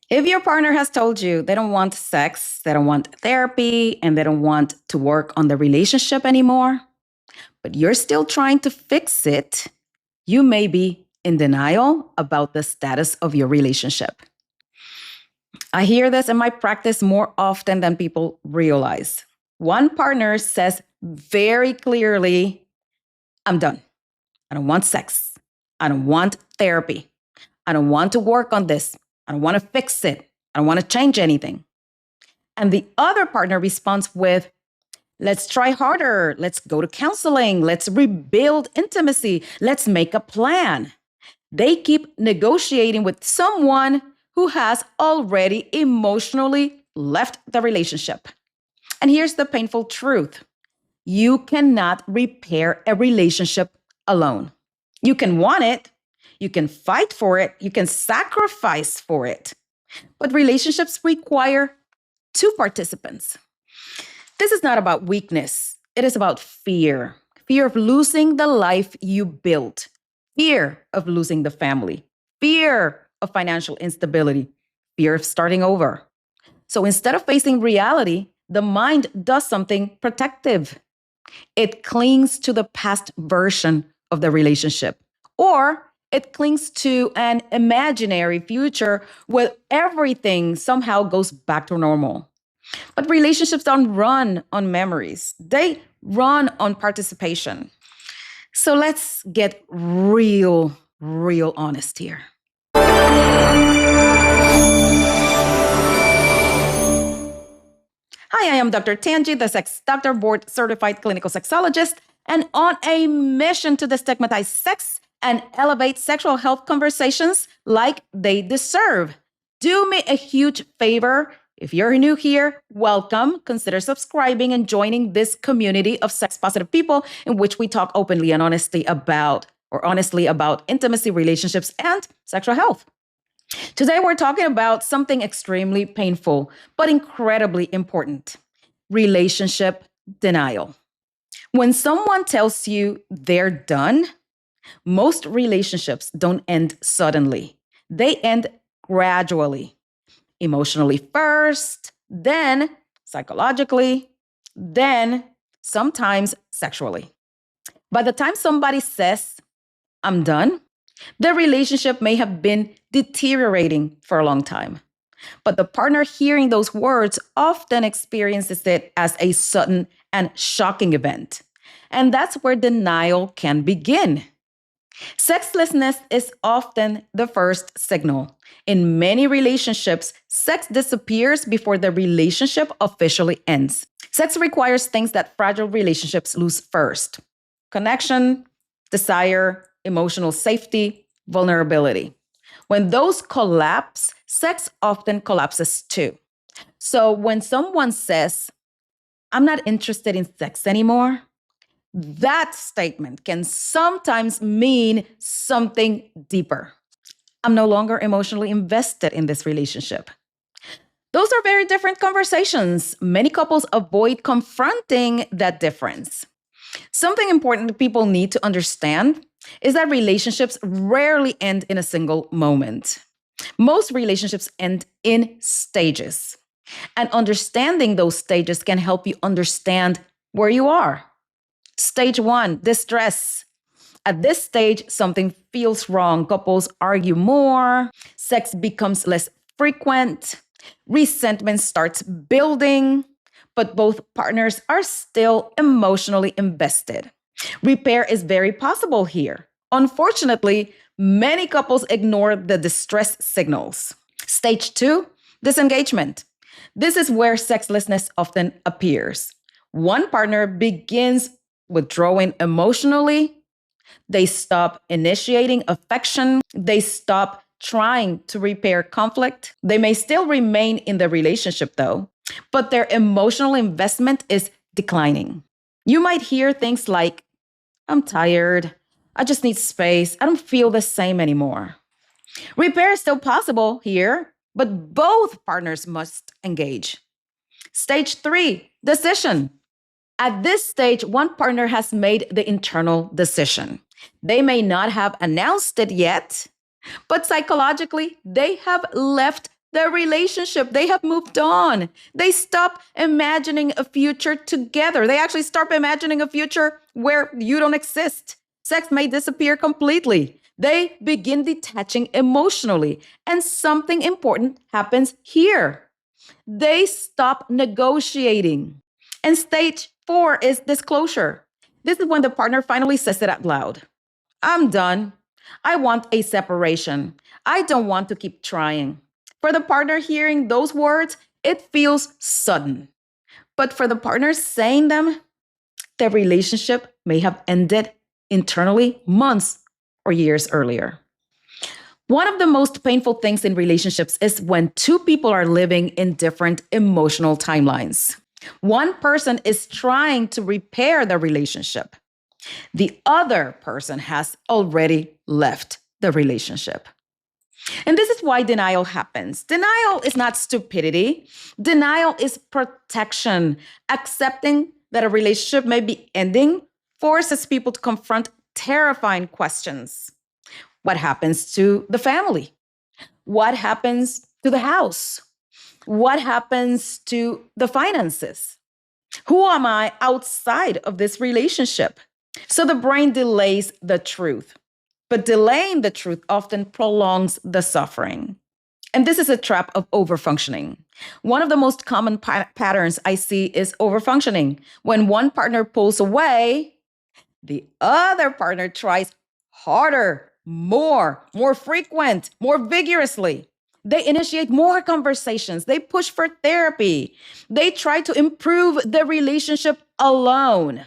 If your partner has told you they don't want sex, they don't want therapy, and they don't want to work on the relationship anymore, but you're still trying to fix it, you may be in denial about the status of your relationship. I hear this in my practice more often than people realize. One partner says very clearly, I'm done. I don't want sex. I don't want therapy. I don't want to work on this. I don't want to fix it. I don't want to change anything. And the other partner responds with, let's try harder. Let's go to counseling. Let's rebuild intimacy. Let's make a plan. They keep negotiating with someone who has already emotionally left the relationship. And here's the painful truth. You cannot repair a relationship alone. You can want it, you can fight for it, you can sacrifice for it. But relationships require two participants. This is not about weakness. It is about fear. Fear of losing the life you built. Fear of losing the family. Fear of financial instability. Fear of starting over. So instead of facing reality, the mind does something protective. It clings to the past version of the relationship, or it clings to an imaginary future where everything somehow goes back to normal. But relationships don't run on memories, they run on participation. So let's get real honest here. Hi, I am Dr. Tangie, the sex doctor, board certified clinical sexologist, and on a mission to destigmatize sex and elevate sexual health conversations like they deserve. Do me a huge favor. If you're new here, welcome. Consider subscribing and joining this community of sex positive people in which we talk openly and honestly about intimacy, relationships, and sexual health. Today, we're talking about something extremely painful, but incredibly important: relationship denial. When someone tells you they're done, most relationships don't end suddenly. They end gradually, emotionally first, then psychologically, then sometimes sexually. By the time somebody says, I'm done, the relationship may have been deteriorating for a long time. But the partner hearing those words often experiences it as a sudden and shocking event. And that's where denial can begin. Sexlessness is often the first signal. In many relationships, sex disappears before the relationship officially ends. Sex requires things that fragile relationships lose first: connection, desire, emotional safety, vulnerability. When those collapse, sex often collapses too. So when someone says, I'm not interested in sex anymore, that statement can sometimes mean something deeper. I'm no longer emotionally invested in this relationship. Those are very different conversations. Many couples avoid confronting that difference. Something important that people need to understand is that relationships rarely end in a single moment. Most relationships end in stages. And understanding those stages can help you understand where you are. Stage 1, distress. At this stage, something feels wrong. Couples argue more, sex becomes less frequent, resentment starts building, but both partners are still emotionally invested. Repair is very possible here. Unfortunately, many couples ignore the distress signals. Stage 2, disengagement. This is where sexlessness often appears. One partner begins withdrawing emotionally. They stop initiating affection. They stop trying to repair conflict. They may still remain in the relationship though, but their emotional investment is declining. You might hear things like, I'm tired. I just need space. I don't feel the same anymore. Repair is still possible here, but both partners must engage. Stage 3, decision. At this stage, one partner has made the internal decision. They may not have announced it yet, but psychologically, they have left their relationship. They have moved on. They stop imagining a future together. They actually start imagining a future where you don't exist. Sex may disappear completely. They begin detaching emotionally. And something important happens here. They stop negotiating. And stage 4 is disclosure. This is when the partner finally says it out loud. I'm done. I want a separation. I don't want to keep trying. For the partner hearing those words, it feels sudden. But for the partner saying them, the relationship may have ended internally months or years earlier. One of the most painful things in relationships is when two people are living in different emotional timelines. One person is trying to repair the relationship. The other person has already left the relationship. And this is why denial happens. Denial is not stupidity. Denial is protection. Accepting that a relationship may be ending forces people to confront terrifying questions. What happens to the family? What happens to the house? What happens to the finances? Who am I outside of this relationship? So the brain delays the truth, but delaying the truth often prolongs the suffering. And this is a trap of overfunctioning. One of the most common patterns I see is overfunctioning. When one partner pulls away, the other partner tries harder, more frequent, more vigorously. They initiate more conversations. They push for therapy. They try to improve the relationship alone.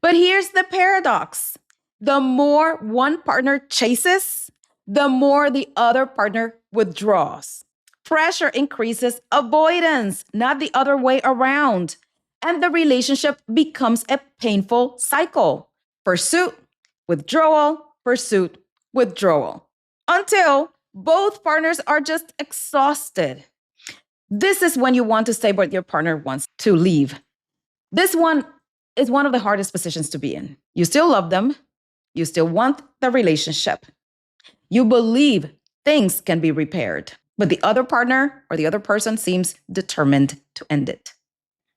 But here's the paradox. The more one partner chases, the more the other partner withdraws. Pressure increases avoidance, not the other way around. And the relationship becomes a painful cycle. Pursuit, withdrawal, pursuit, withdrawal. Until both partners are just exhausted. This is when you want to stay, but your partner wants to leave. This one is one of the hardest positions to be in. You still love them. You still want the relationship. You believe things can be repaired, but the other partner or the other person seems determined to end it.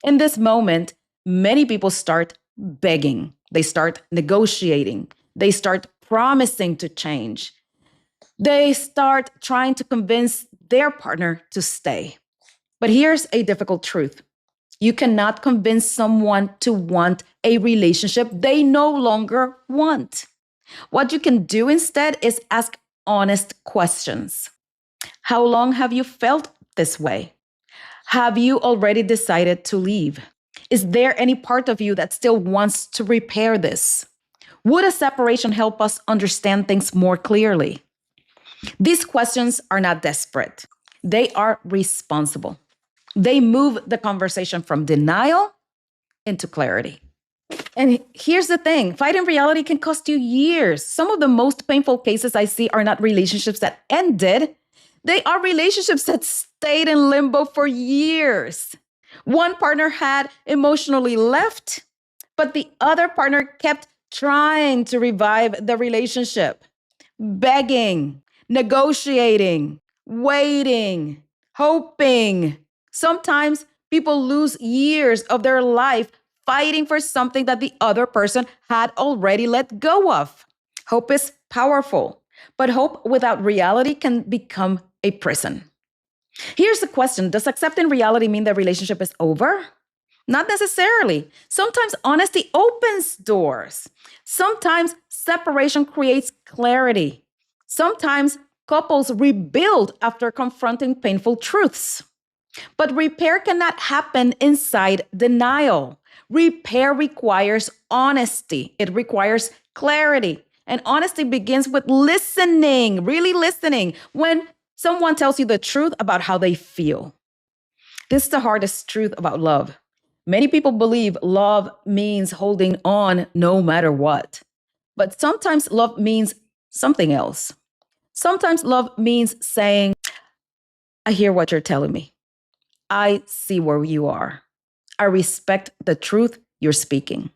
In this moment, many people start begging. They start negotiating. They start promising to change. They start trying to convince their partner to stay. But here's a difficult truth. You cannot convince someone to want a relationship they no longer want. What you can do instead is ask honest questions. How long have you felt this way? Have you already decided to leave? Is there any part of you that still wants to repair this? Would a separation help us understand things more clearly? These questions are not desperate. They are responsible. They move the conversation from denial into clarity. And here's the thing, fighting reality can cost you years. Some of the most painful cases I see are not relationships that ended. They are relationships that stayed in limbo for years. One partner had emotionally left, but the other partner kept trying to revive the relationship, begging, negotiating, waiting, hoping. Sometimes people lose years of their life fighting for something that the other person had already let go of. Hope is powerful, but hope without reality can become a prison. Here's the question. Does accepting reality mean the relationship is over? Not necessarily. Sometimes honesty opens doors. Sometimes separation creates clarity. Sometimes couples rebuild after confronting painful truths. But repair cannot happen inside denial. Repair requires honesty. It requires clarity. And honesty begins with listening, really listening. When someone tells you the truth about how they feel. This is the hardest truth about love. Many people believe love means holding on no matter what. But sometimes love means something else. Sometimes love means saying, I hear what you're telling me. I see where you are. I respect the truth you're speaking.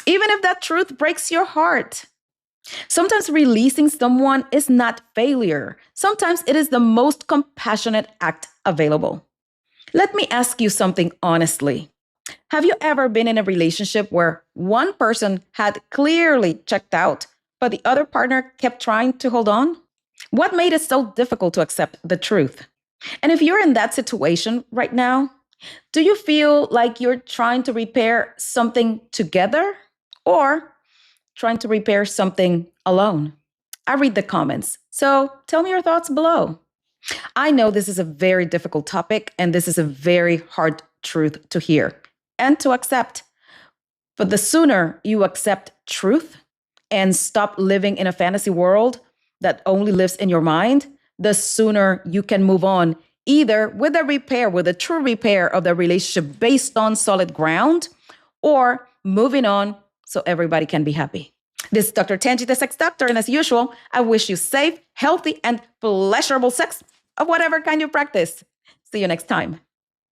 Even if that truth breaks your heart. Sometimes releasing someone is not failure. Sometimes it is the most compassionate act available. Let me ask you something honestly. Have you ever been in a relationship where one person had clearly checked out, but the other partner kept trying to hold on? What made it so difficult to accept the truth? And if you're in that situation right now, do you feel like you're trying to repair something together or trying to repair something alone? I read the comments, so tell me your thoughts below. I know this is a very difficult topic and this is a very hard truth to hear and to accept. But the sooner you accept truth and stop living in a fantasy world that only lives in your mind, the sooner you can move on, either with a repair, with a true repair of the relationship based on solid ground, or moving on so everybody can be happy. This is Dr. Tangie, the sex doctor, and as usual, I wish you safe, healthy, and pleasurable sex of whatever kind you practice. See you next time.